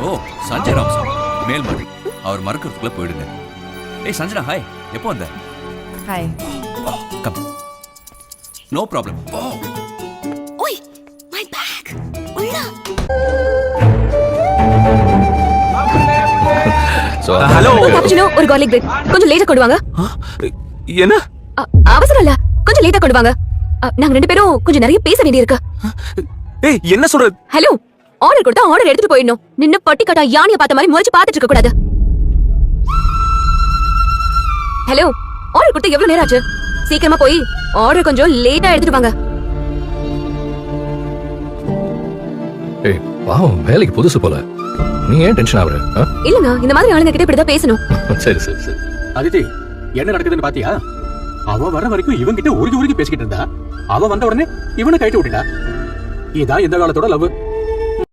ஓ சஞ்சய் ராமசாமி மேல்மாடி. அவர் மறக்கிறதுக்குள்ள போயிடுங்க. ஏய் சஞ்சனா ஹாய், எப்போ வந்த? ஹாய். கம். No problem. ஓய் மை பேக். உள்ள. ஹலோ கேப்சினோ ஒரு garlic bread. கொஞ்சம் லேட்டா கொண்டு வாங்க. என்ன? அவசரம் இல்ல. கொஞ்சம் லேட்டா கொண்டு வாங்க. நாங்க ரெண்டு பேரும் கொஞ்சம் நிறைய பேச வேண்டியிருக்கு. ஏய் என்ன சொல்ற? ஹலோ ஆர்டர் கொடுத்தா ஆர்டர் எடுத்துட்டு போயிடணும். நின்னு பட்டி கட்டா யானைய பார்த்த மாதிரி முறைச்சு பார்த்துட்டு இருக்க கூடாது. ஹலோ ஆர்டர் கொடுத்து எவ்வளவு நேரம் ஆச்சு? சீக்கிரமா போய் ஆர்டர் கொஞ்சம் லேட்டா எடுத்துட்டு வாங்க. ஏய் பாவம் வேலைக்கு புதுசு போல, நீ ஏன் டென்ஷன் ஆகுற? இல்லங்க இந்த மாதிரி ஆளுங்க கிட்ட இப்படிதான் பேசணும். சரி சரி சரி. அதித்தி என்ன நடக்குதுன்னு பாத்தியா? அவ வர வரைக்கும் இவன் கிட்ட உருகி உருகி பேசிக்கிட்டு இருந்தா, அவ வந்த உடனே இவனை கைட்டு விட்டுட்டா. இதான் இந்த காலத்தோட லவ்.